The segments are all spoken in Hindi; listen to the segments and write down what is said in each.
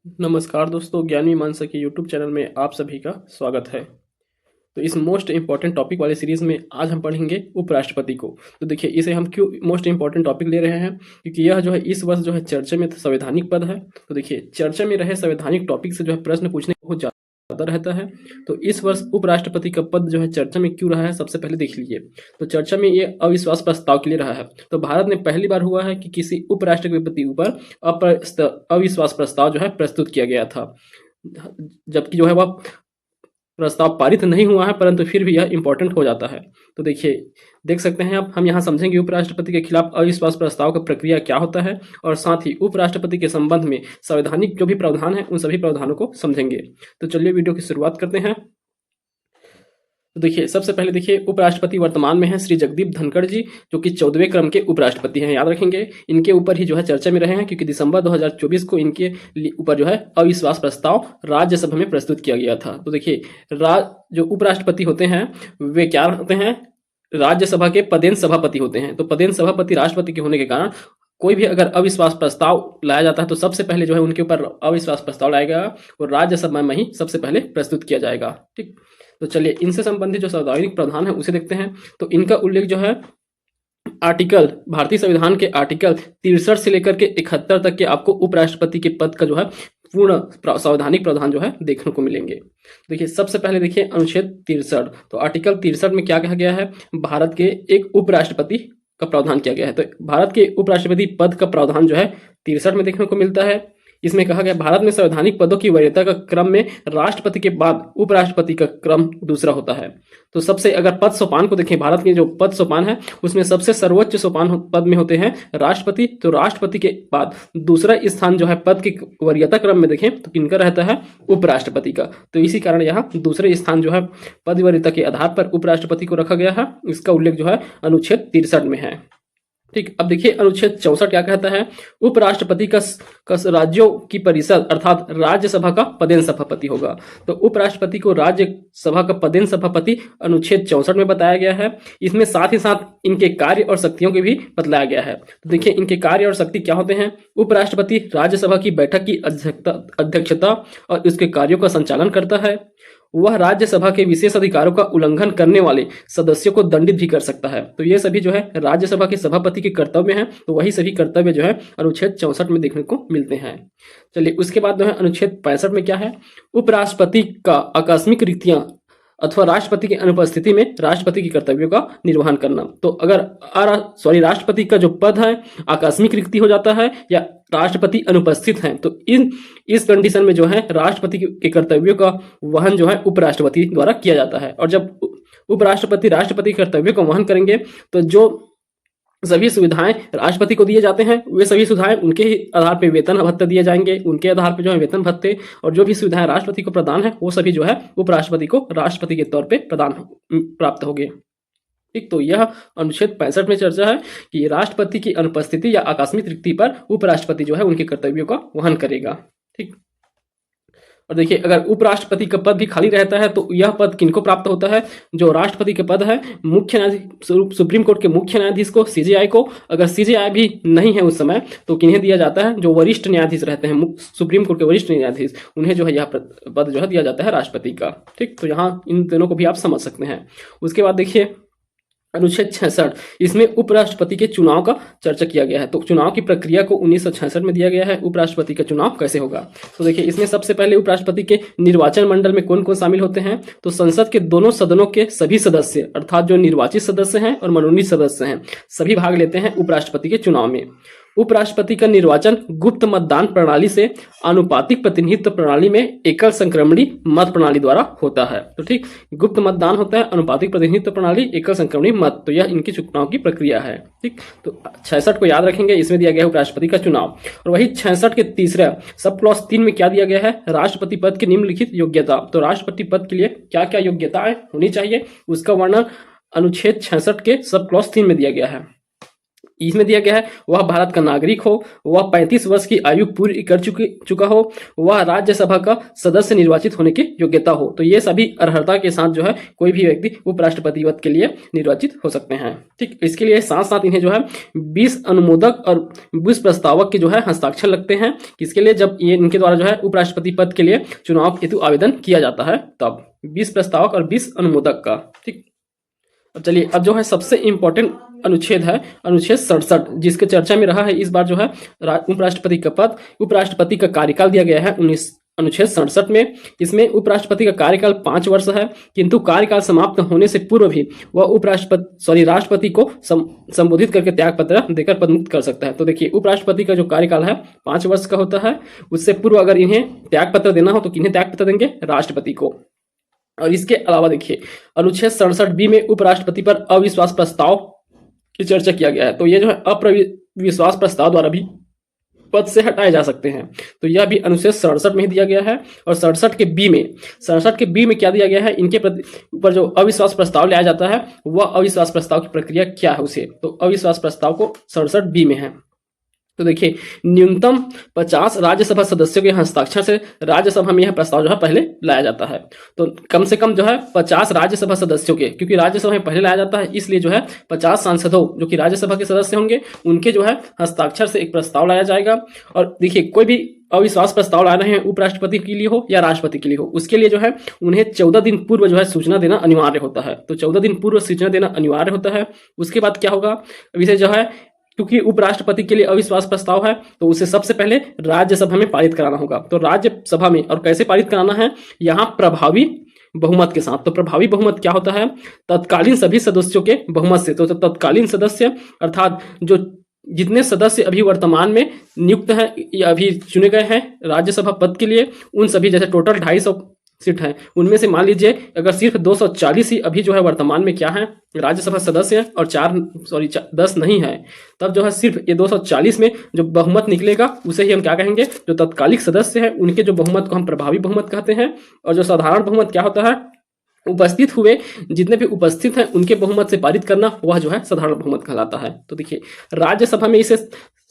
नमस्कार दोस्तों, ज्ञानी मानसा के यूट्यूब चैनल में आप सभी का स्वागत है। तो इस मोस्ट इम्पॉर्टेंट टॉपिक वाले सीरीज में आज हम पढ़ेंगे उपराष्ट्रपति को। तो देखिए, इसे हम क्यों मोस्ट इम्पॉर्टेंट टॉपिक ले रहे हैं, क्योंकि यह जो है इस वर्ष जो है चर्चा में संवैधानिक पद है। तो देखिए, चर्चा में रहे संवैधानिक टॉपिक से जो है प्रश्न पूछने बहुत ज़्यादा रहता है। तो इस वर्ष उपराष्ट्रपति का पद जो है चर्चा में क्यों रहा है, सबसे पहले देख लीजिए। तो चर्चा में ये अविश्वास प्रस्ताव के लिए रहा है। तो भारत में पहली बार हुआ है कि किसी उपराष्ट्रपति ऊपर अविश्वास प्रस्ताव जो है प्रस्तुत किया गया था, जबकि जो है वह प्रस्ताव पारित नहीं हुआ है, परंतु फिर भी यह इंपॉर्टेंट हो जाता है। तो देखिए, देख सकते हैं आप, हम यहाँ समझेंगे उपराष्ट्रपति के खिलाफ अविश्वास प्रस्ताव का प्रक्रिया क्या होता है, और साथ ही उपराष्ट्रपति के संबंध में संवैधानिक जो भी प्रावधान है उन सभी प्रावधानों को समझेंगे। तो चलिए वीडियो की शुरुआत करते हैं। तो देखिए, सबसे पहले देखिए, उपराष्ट्रपति वर्तमान में है श्री जगदीप धनखड़ जी, जो कि 14वें क्रम के उपराष्ट्रपति हैं। याद रखेंगे, इनके ऊपर ही जो है चर्चा में रहे हैं, क्योंकि दिसंबर 2024 को इनके ऊपर जो है अविश्वास प्रस्ताव राज्यसभा में प्रस्तुत किया गया था। तो देखिए, जो उपराष्ट्रपति होते हैं वे क्या होते हैं, राज्यसभा के पदेन सभापति होते हैं। तो पदेन सभापति राष्ट्रपति के होने के कारण कोई भी अगर अविश्वास प्रस्ताव लाया जाता है तो सबसे पहले जो है उनके ऊपर अविश्वास प्रस्ताव लाया गया और राज्यसभा में ही सबसे पहले प्रस्तुत किया जाएगा। ठीक, तो चलिए इनसे संबंधित जो संवैधानिक प्रावधान है उसे देखते हैं। तो इनका उल्लेख जो है आर्टिकल, भारतीय संविधान के आर्टिकल 63 से लेकर के 71 तक के आपको उपराष्ट्रपति के पद का जो है पूर्ण संवैधानिक प्रावधान जो है देखने को मिलेंगे। देखिए, सबसे पहले देखिए अनुच्छेद 63। तो आर्टिकल 63 में क्या कहा गया है, भारत के एक उपराष्ट्रपति का प्रावधान किया गया है। तो भारत के उपराष्ट्रपति पद का प्रावधान जो है 63 में देखने को मिलता है। इसमें कहा गया, भारत में संवैधानिक पदों की वरीयता का क्रम में राष्ट्रपति के बाद उपराष्ट्रपति का क्रम दूसरा होता है। तो सबसे अगर पद सोपान को देखें, भारत के जो पद सोपान है उसमें सबसे सर्वोच्च सोपान पद में होते हैं राष्ट्रपति। तो राष्ट्रपति के बाद दूसरा स्थान जो है पद के वरीयता क्रम में देखें तो किनका रहता है, उपराष्ट्रपति का। तो इसी कारण यहाँ दूसरे स्थान जो है पद वरीयता के आधार पर उपराष्ट्रपति को रखा गया है। इसका उल्लेख जो है अनुच्छेद 63 में है। ठीक, अब देखिए अनुच्छेद 64 क्या कहता है, उपराष्ट्रपति का राज्यों की परिषद अर्थात राज्यसभा का पदेन सभापति होगा। तो उपराष्ट्रपति को राज्यसभा का पदेन सभापति अनुच्छेद 64 में बताया गया है। इसमें साथ ही साथ इनके कार्य और शक्तियों के भी बतलाया गया है। तो देखिए, इनके कार्य और शक्ति क्या होते हैं, उपराष्ट्रपति राज्यसभा की बैठक की अध्यक्षता और उसके कार्यों का संचालन करता है। वह राज्यसभा के विशेष अधिकारों का उल्लंघन करने वाले सदस्यों को दंडित भी कर सकता है। तो ये सभी जो है राज्यसभा के सभापति के कर्तव्य हैं। तो वही सभी कर्तव्य जो है अनुच्छेद 64 में देखने को मिलते हैं। चलिए उसके बाद जो है अनुच्छेद 65 में क्या है, उपराष्ट्रपति का आकस्मिक रिक्तियां अथवा राष्ट्रपति की अनुपस्थिति में राष्ट्रपति के कर्तव्यों का निर्वहन करना। तो अगर राष्ट्रपति का जो पद है आकस्मिक रिक्ति हो जाता है या राष्ट्रपति अनुपस्थित हैं, तो इस कंडीशन में जो है राष्ट्रपति के कर्तव्यों का वहन जो है उपराष्ट्रपति द्वारा किया जाता है। और जब उपराष्ट्रपति राष्ट्रपति के कर्तव्यों का वहन करेंगे तो जो सभी सुविधाएं राष्ट्रपति को दिए जाते हैं वे सभी सुविधाएं उनके ही आधार पर वेतन भत्ते दिए जाएंगे, उनके आधार पर जो है वेतन भत्ते और जो भी सुविधाएं राष्ट्रपति को प्रदान है वो सभी जो है उपराष्ट्रपति को राष्ट्रपति के तौर पे प्रदान प्राप्त होंगे। ठीक, तो यह अनुच्छेद 65 में चर्चा है कि राष्ट्रपति की अनुपस्थिति या आकस्मिक रिक्ति पर उपराष्ट्रपति जो है उनके कर्तव्यों का वहन करेगा। ठीक, और देखिए, अगर उपराष्ट्रपति का पद भी खाली रहता है तो यह पद किनको प्राप्त होता है, जो राष्ट्रपति का पद है मुख्य न्यायाधीश, सुप्रीम कोर्ट के मुख्य न्यायाधीश को, सीजेआई को। अगर सीजेआई भी नहीं है उस समय तो किन्हें दिया जाता है, जो वरिष्ठ न्यायाधीश रहते हैं सुप्रीम कोर्ट के वरिष्ठ न्यायाधीश, उन्हें जो है यह पद जो है दिया जाता है राष्ट्रपति का। ठीक, तो यहाँ इन दोनों को भी आप समझ सकते हैं। उसके बाद देखिए अनुच्छेद 66, इसमें उपराष्ट्रपति के चुनाव का चर्चा किया गया है। तो चुनाव की प्रक्रिया को 1966 में दिया गया है, उपराष्ट्रपति का चुनाव कैसे होगा। तो देखिए, इसमें सबसे पहले उपराष्ट्रपति के निर्वाचन मंडल में कौन कौन शामिल होते हैं, तो संसद के दोनों सदनों के सभी सदस्य अर्थात जो निर्वाचित सदस्य हैं और मनोनीत सदस्य हैं सभी भाग लेते हैं उपराष्ट्रपति के चुनाव में। उपराष्ट्रपति का निर्वाचन गुप्त मतदान प्रणाली से आनुपातिक प्रतिनिधित्व प्रणाली में एकल संक्रमणी मत प्रणाली द्वारा होता है। तो ठीक, गुप्त मतदान होता है, अनुपातिक प्रतिनिधित्व प्रणाली, एकल संक्रमणी मत। तो यह इनकी चुनाव की प्रक्रिया है। ठीक, तो 66 को याद रखेंगे, इसमें दिया गया है उपराष्ट्रपति का चुनाव। और वही 66 के तीसरा सब क्लॉज 3 में क्या दिया गया है, राष्ट्रपति पद की निम्नलिखित योग्यता। तो राष्ट्रपति पद के लिए क्या क्या योग्यताएं होनी चाहिए उसका वर्णन अनुच्छेद 66 के सब क्लॉज 3 में दिया गया है। इसमें दिया गया है वह भारत का नागरिक हो, वह 35 वर्ष की आयु पूरी कर चुका हो, वह राज्यसभा का सदस्य निर्वाचित होने की योग्यता हो। तो ये सभी अर्हता के साथ जो है कोई भी व्यक्ति उपराष्ट्रपति पद के लिए निर्वाचित हो सकते हैं। ठीक, इसके लिए साथ साथ इन्हें जो है 20 अनुमोदक और 20 प्रस्तावक के जो है हस्ताक्षर लगते हैं। किसके लिए? जब ये इनके द्वारा जो है उपराष्ट्रपति पद के लिए चुनाव हेतु आवेदन किया जाता है तब 20 प्रस्तावक और 20 अनुमोदक का। ठीक, अब चलिए अब जो है सबसे इंपॉर्टेंट अनुच्छेद है अनुच्छेद 67, जिसके चर्चा में रहा है इस बार जो है उपराष्ट्रपति का पद, उपराष्ट्रपति का कार्यकाल दिया गया है अनुच्छेद 67 में। इसमें उपराष्ट्रपति का कार्यकाल 5 वर्ष है, किंतु कार्यकाल समाप्त होने से पूर्व भी वह राष्ट्रपति को संबोधित करके त्याग पत्र देकर पद मुक्त कर सकता है। तो देखिए उपराष्ट्रपति का जो कार्यकाल है 5 वर्ष का होता है, उससे पूर्व अगर इन्हें त्याग पत्र देना हो तो किन्हें त्याग पत्र देंगे? राष्ट्रपति को। और इसके अलावा देखिए अनुच्छेद 67B में उपराष्ट्रपति पर अविश्वास प्रस्ताव की चर्चा किया गया है। तो ये जो है अविश्वास प्रस्ताव द्वारा भी पद से हटाए जा सकते हैं। तो यह भी अनुच्छेद 67 में ही दिया गया है। और 67 के बी में क्या दिया गया है? इनके ऊपर जो अविश्वास प्रस्ताव लाया जाता है वह अविश्वास प्रस्ताव की प्रक्रिया क्या है उसे, तो अविश्वास प्रस्ताव को 67B में है। तो देखिए न्यूनतम 50 राज्यसभा सदस्यों के हस्ताक्षर से राज्यसभा में यह प्रस्ताव जो है पहले लाया जाता है। तो कम से कम जो है 50 राज्यसभा सदस्यों के, क्योंकि राज्यसभा में पहले लाया जाता है इसलिए जो है 50 सांसदों जो कि राज्यसभा के सदस्य होंगे उनके जो है हस्ताक्षर से एक प्रस्ताव लाया जाएगा। और देखिए कोई भी अविश्वास प्रस्ताव ला रहे हैं उपराष्ट्रपति के लिए हो या राष्ट्रपति के लिए हो, उसके लिए जो है उन्हें 14 दिन पूर्व जो है सूचना देना अनिवार्य होता है। तो 14 दिन पूर्व सूचना देना अनिवार्य होता है। उसके बाद क्या होगा? इसे जो है क्योंकि उपराष्ट्रपति के लिए अविश्वास प्रस्ताव है तो उसे सबसे पहले राज्यसभा में पारित कराना होगा। तो राज्यसभा में और कैसे पारित कराना है? यहाँ प्रभावी बहुमत के साथ। तो प्रभावी बहुमत क्या होता है? तत्कालीन सभी सदस्यों के बहुमत से। तो तत्कालीन सदस्य अर्थात जो जितने सदस्य अभी वर्तमान में नियुक्त हैं या अभी चुने गए हैं राज्यसभा पद के लिए, उन सभी जैसे टोटल 250 सीट है उनमें से मान लीजिए अगर सिर्फ 240 ही अभी जो है वर्तमान में क्या है राज्यसभा सदस्य है और 10 नहीं है, तब जो है सिर्फ ये 240 में जो बहुमत निकलेगा उसे ही हम क्या कहेंगे? जो तत्कालिक सदस्य है उनके जो बहुमत को हम प्रभावी बहुमत कहते हैं। और जो साधारण बहुमत क्या होता है? उपस्थित हुए जितने भी उपस्थित हैं उनके बहुमत से पारित करना, वह जो है साधारण बहुमत कहलाता है। तो देखिए राज्यसभा में इसे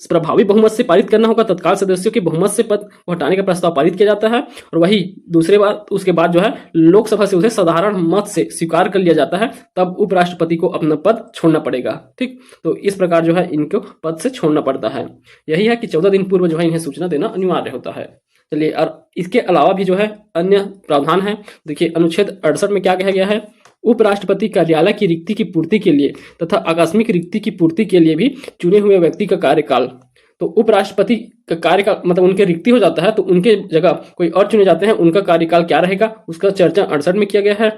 प्रभावी बहुमत से पारित करना होगा, तत्काल सदस्यों के बहुमत से पद को हटाने का प्रस्ताव पारित किया जाता है। और वही दूसरे बार उसके बाद जो है लोकसभा से उसे साधारण मत से स्वीकार कर लिया जाता है, तब उपराष्ट्रपति को अपना पद छोड़ना पड़ेगा। ठीक, तो इस प्रकार जो है इनको पद से छोड़ना पड़ता है। यही है कि 14 दिन पूर्व जो है इन्हें सूचना देना अनिवार्य होता है। चलिए, और इसके अलावा भी जो है अन्य प्रावधान है। देखिए अनुच्छेद 68 में क्या कहा गया है? उपराष्ट्रपति कार्यालय की रिक्ति की पूर्ति के लिए तथा आकस्मिक रिक्ति की पूर्ति के लिए भी चुने हुए व्यक्ति का कार्यकाल। तो उपराष्ट्रपति का कार्यकाल मतलब उनके रिक्ति हो जाता है तो उनके जगह कोई और चुने जाते हैं, उनका कार्यकाल क्या रहेगा उसका चर्चा 68 में किया गया है।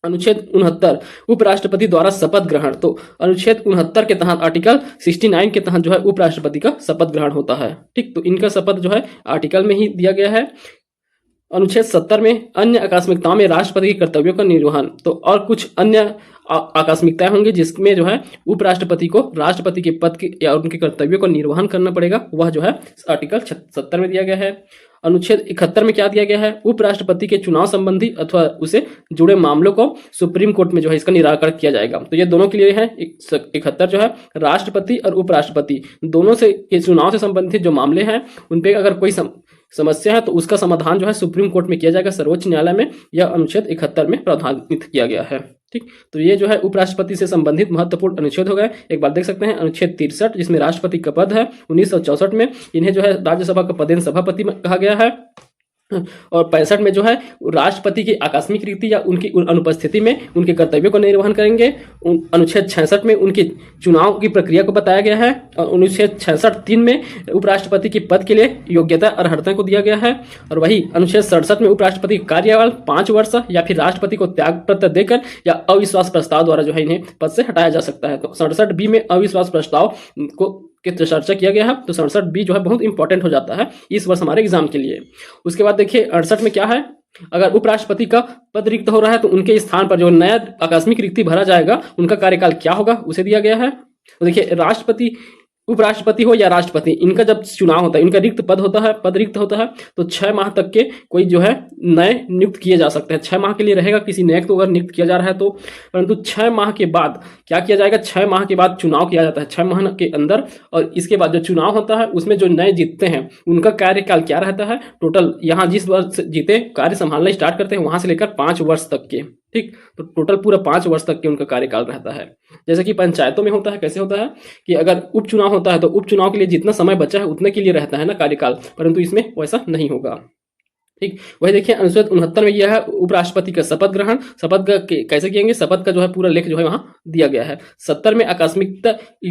अनुच्छेद 69 उपराष्ट्रपति द्वारा शपथ ग्रहण। तो अनुच्छेद 69 के तहत आर्टिकल 69 के तहत जो है उपराष्ट्रपति का शपथ ग्रहण होता है। ठीक, तो इनका शपथ जो है आर्टिकल में ही दिया गया है। अनुच्छेद 70 में अन्य आकस्मिकताओं में राष्ट्रपति के कर्तव्यों का निर्वहन। तो और कुछ अन्य आकस्मिकताएं होंगी जिसमें जो है उपराष्ट्रपति को राष्ट्रपति के पद के या उनके कर्तव्यों का निर्वहन करना पड़ेगा, वह जो है आर्टिकल 70 में दिया गया है। अनुच्छेद 71 में क्या दिया गया है? उपराष्ट्रपति के चुनाव संबंधी अथवा उसे जुड़े मामलों को सुप्रीम कोर्ट में जो है इसका निराकरण किया जाएगा। तो ये दोनों के लिए है 71 जो है राष्ट्रपति और उपराष्ट्रपति दोनों से के चुनाव से संबंधित जो मामले हैं उन पे अगर कोई समस्या है तो उसका समाधान जो है सुप्रीम कोर्ट में किया जाएगा, सर्वोच्च न्यायालय में। यह अनुच्छेद 71 में प्रावधानित किया गया है। ठीक, तो ये जो है उपराष्ट्रपति से संबंधित महत्वपूर्ण अनुच्छेद हो गए। एक बार देख सकते हैं अनुच्छेद 63 जिसमें राष्ट्रपति का पद है 1964 में, इन्हें जो है राज्यसभा का पदेन सभापति कहा गया है। और 65 में जो है राष्ट्रपति की आकस्मिक रिक्ति या उनकी अनुपस्थिति में उनके कर्तव्यों का निर्वहन करेंगे। अनुच्छेद 66 में उनके चुनाव की प्रक्रिया को बताया गया है। और अनुच्छेद 66(3) में उपराष्ट्रपति के पद के लिए योग्यता और अर्हता को दिया गया है। और वही अनुच्छेद 67 में उपराष्ट्रपति कार्यकाल 5 वर्ष या फिर राष्ट्रपति को त्याग पत्र देकर या अविश्वास प्रस्ताव द्वारा जो है इन्हें पद से हटाया जा सकता है। तो 67B में अविश्वास प्रस्ताव को चर्चा किया गया है। तो 67B जो है बहुत इंपॉर्टेंट हो जाता है इस वर्ष हमारे एग्जाम के लिए। उसके बाद देखिए 68 में क्या है? अगर उपराष्ट्रपति का पद रिक्त हो रहा है तो उनके स्थान पर जो नया आकस्मिक रिक्ति भरा जाएगा उनका कार्यकाल क्या होगा उसे दिया गया है। तो देखिए राष्ट्रपति उपराष्ट्रपति हो या राष्ट्रपति, इनका जब चुनाव होता है, इनका रिक्त पद होता है, पद रिक्त होता है, तो 6 माह तक के कोई जो है नए नियुक्त किए जा सकते हैं। 6 माह के लिए रहेगा किसी नए को अगर नियुक्त किया जा रहा है तो, परंतु 6 माह के बाद क्या किया जाएगा, 6 माह के बाद चुनाव किया जाता है 6 माह के अंदर, और इसके बाद जो चुनाव होता है उसमें जो नए जीतते हैं उनका कार्यकाल क्या रहता है, टोटल यहाँ जिस वर्ष जीते कार्य संभालना स्टार्ट करते हैं वहां से लेकर 5 वर्ष तक के, ठीक, तो टोटल पूरा 5 वर्ष तक के उनका कार्यकाल रहता है। जैसे कि पंचायतों में होता है, कैसे होता है कि अगर उपचुनाव होता है तो उपचुनाव के लिए जितना समय बचा है उतने के लिए रहता है ना कार्यकाल, परंतु इसमें वैसा नहीं होगा, ठीक। वही देखिए अनुच्छेद 69 में यह है उपराष्ट्रपति का शपथ ग्रहण, शपथ कैसे किएंगे, शपथ का जो है पूरा लेख जो है वहां दिया गया है। 70 में आकस्मिक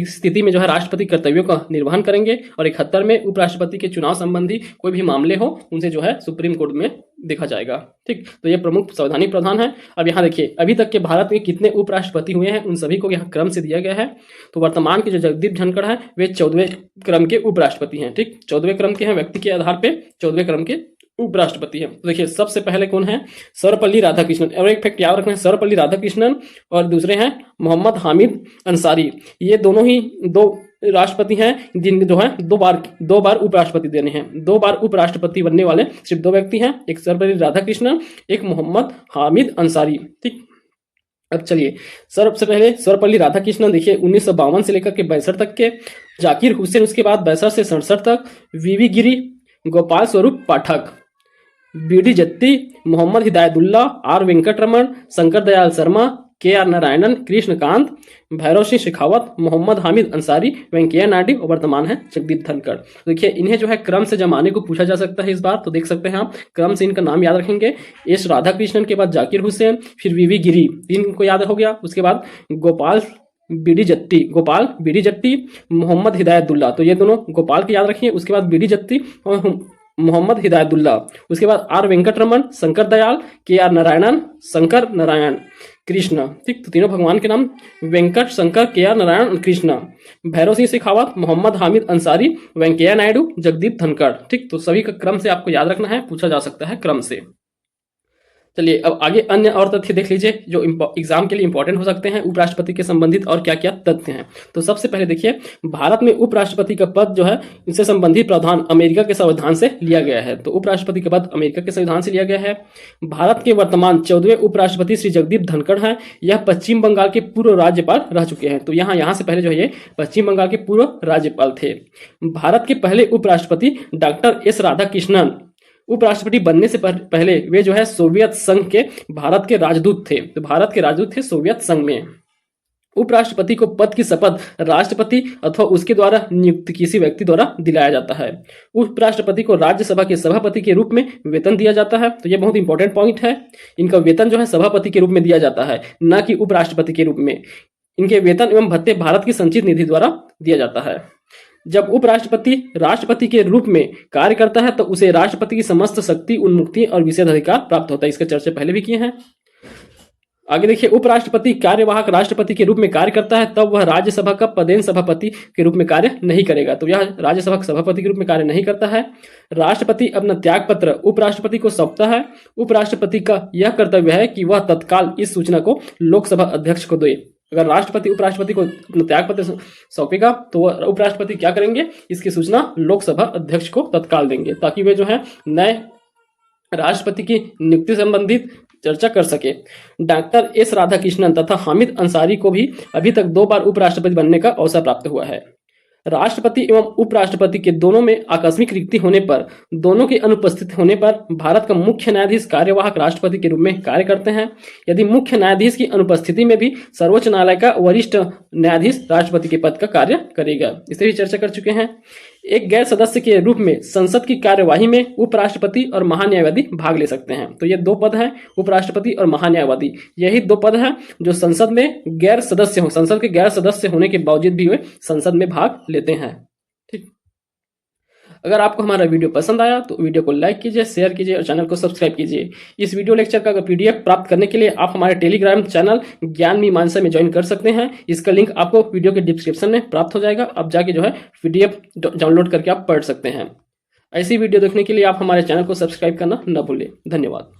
स्थिति में जो है राष्ट्रपति कर्तव्यों का निर्वहन करेंगे, और 71 में उपराष्ट्रपति के चुनाव संबंधी कोई भी मामले हो उनसे जो है सुप्रीम कोर्ट में देखा जाएगा, ठीक। तो ये प्रमुख संवैधानिक प्रावधान है। अब यहाँ देखिए अभी तक के भारत में कितने उपराष्ट्रपति हुए हैं उन सभी को यहाँ क्रम से दिया गया है। तो वर्तमान के जो जगदीप धनखड़ है वे 14वें क्रम के उपराष्ट्रपति हैं, ठीक, 14वें क्रम के हैं, व्यक्ति के आधार पे 14वें क्रम के उपराष्ट्रपति हैं। तो देखिए सबसे पहले कौन है, सर्वपल्ली राधाकृष्णन, और एक फैक्ट याद रखना है, सर्वपल्ली राधाकृष्णन और दूसरे हैं मोहम्मद हामिद अंसारी। ये दोनों ही 2 राष्ट्रपति हैं जिन जो है 2 बार उपराष्ट्रपति देने हैं। 2 बार उपराष्ट्रपति बनने वाले सिर्फ 2 व्यक्ति हैं, एक सर्वपल्ली राधाकृष्णन, एक मोहम्मद हामिद अंसारी, ठीक। अब चलिए सबसे पहले सर्वपल्ली राधाकृष्णन देखिए 1952 से लेकर के 62 तक के, जाकिर हुसैन उसके बाद 62 से 67 तक, वीवी गिरी, गोपाल स्वरूप पाठक, BD Jatti, Mohammad Hidayatullah, are Venkataraman, Shankar Dayal Sharma, के आर नारायणन, कृष्णकांत, भैरव सिंह शेखावत, मोहम्मद हामिद अंसारी, वेंकैया नायडू और वर्तमान है जगदीप धनखड़। देखिए इन्हें जो है क्रम से जमाने को पूछा जा सकता है इस बार, तो देख सकते हैं आप क्रम से इनका नाम याद रखेंगे। एस राधाकृष्णन के बाद जाकिर हुसैन, फिर वीवी गिरी, 3 को याद हो गया, उसके बाद गोपाल बीडी जत्ती, मोहम्मद हिदायतुल्ला, तो ये दोनों गोपाल के याद रखिए, उसके बाद बीडी जत्ती और मोहम्मद हिदायतुल्ला, उसके बाद आर वेंकटरमण, शंकर दयाल, के आर नारायणन, शंकर नारायण, कृष्ण, ठीक, तो तीनों भगवान के नाम वेंकट, शंकर, के आर नारायण, कृष्ण, भैरव सिंह शेखावत, मोहम्मद हामिद अंसारी, वेंकैया नायडू, जगदीप धनखड़, ठीक। तो सभी का क्रम से आपको याद रखना है, पूछा जा सकता है क्रम से। चलिए अब आगे अन्य और तथ्य देख लीजिए जो एग्जाम के लिए इंपॉर्टेंट हो सकते हैं, उपराष्ट्रपति के संबंधित और क्या क्या तथ्य हैं। तो सबसे पहले देखिए भारत में उपराष्ट्रपति का पद जो है इससे संबंधित प्रावधान अमेरिका के संविधान से लिया गया है। तो उपराष्ट्रपति का पद अमेरिका के संविधान से लिया गया है। भारत के वर्तमान 14वें उपराष्ट्रपति श्री जगदीप धनखड़ हैं, यह पश्चिम बंगाल के पूर्व राज्यपाल रह चुके हैं। तो यहाँ से पहले जो है ये पश्चिम बंगाल के पूर्व राज्यपाल थे। भारत के पहले उपराष्ट्रपति डॉक्टर एस राधाकृष्णन उपराष्ट्रपति बनने से पहले वे जो है सोवियत संघ के भारत के राजदूत थे। तो भारत के राजदूत थे सोवियत संघ में। उपराष्ट्रपति को पद की शपथ राष्ट्रपति अथवा उसके द्वारा नियुक्त किसी व्यक्ति द्वारा दिलाया जाता है। उपराष्ट्रपति को राज्यसभा के सभापति के रूप में वेतन दिया जाता है। तो यह बहुत इंपॉर्टेंट पॉइंट है, इनका वेतन जो है सभापति के रूप में दिया जाता है, न कि उपराष्ट्रपति के रूप में। इनके वेतन एवं भत्ते भारत की संचित निधि द्वारा दिया जाता है। जब उपराष्ट्रपति राष्ट्रपति के रूप में कार्य करता है तो उसे राष्ट्रपति की समस्त शक्ति, उन्मुक्ति और विशेषाधिकार प्राप्त होता है। इसके चर्चा पहले भी किए हैं। आगे देखिए उपराष्ट्रपति कार्यवाहक राष्ट्रपति के रूप में कार्य करता है तब वह राज्यसभा का पदेन सभापति के रूप में कार्य नहीं करेगा। तो यह राज्यसभा के सभापति के रूप में कार्य नहीं करता है। राष्ट्रपति अपना त्याग पत्र उपराष्ट्रपति को सौंपता है। उपराष्ट्रपति का यह कर्तव्य है कि वह तत्काल इस सूचना को लोकसभा अध्यक्ष को दे। अगर राष्ट्रपति उपराष्ट्रपति को त्याग पत्र सौंपेगा तो उपराष्ट्रपति क्या करेंगे, इसकी सूचना लोकसभा अध्यक्ष को तत्काल देंगे, ताकि वे जो है नए राष्ट्रपति की नियुक्ति संबंधित चर्चा कर सके। डॉक्टर एस राधाकृष्णन तथा हामिद अंसारी को भी अभी तक 2 बार उपराष्ट्रपति बनने का अवसर प्राप्त हुआ है। राष्ट्रपति एवं उपराष्ट्रपति के दोनों में आकस्मिक रिक्ति होने पर, दोनों के अनुपस्थित होने पर भारत का मुख्य न्यायाधीश कार्यवाहक राष्ट्रपति के रूप में कार्य करते हैं। यदि मुख्य न्यायाधीश की अनुपस्थिति में भी सर्वोच्च न्यायालय का वरिष्ठ न्यायाधीश राष्ट्रपति के पद का कार्य करेगा। इसे भी चर्चा कर चुके हैं। एक गैर सदस्य के रूप में संसद की कार्यवाही में उपराष्ट्रपति और महान्यायवादी भाग ले सकते हैं। तो ये 2 पद हैं, उपराष्ट्रपति और महान्यायवादी। यही 2 पद हैं जो संसद में गैर सदस्य हो, संसद के गैर सदस्य होने के बावजूद भी वे संसद में भाग लेते हैं। ठीक। अगर आपको हमारा वीडियो पसंद आया तो वीडियो को लाइक कीजिए, शेयर कीजिए और चैनल को सब्सक्राइब कीजिए। इस वीडियो लेक्चर का PDF प्राप्त करने के लिए आप हमारे टेलीग्राम चैनल ज्ञान मीमांसा में ज्वाइन कर सकते हैं। इसका लिंक आपको वीडियो के डिस्क्रिप्शन में प्राप्त हो जाएगा। आप जाके जो है PDF डाउनलोड करके आप पढ़ सकते हैं। ऐसी वीडियो देखने के लिए आप हमारे चैनल को सब्सक्राइब करना न भूलें। धन्यवाद।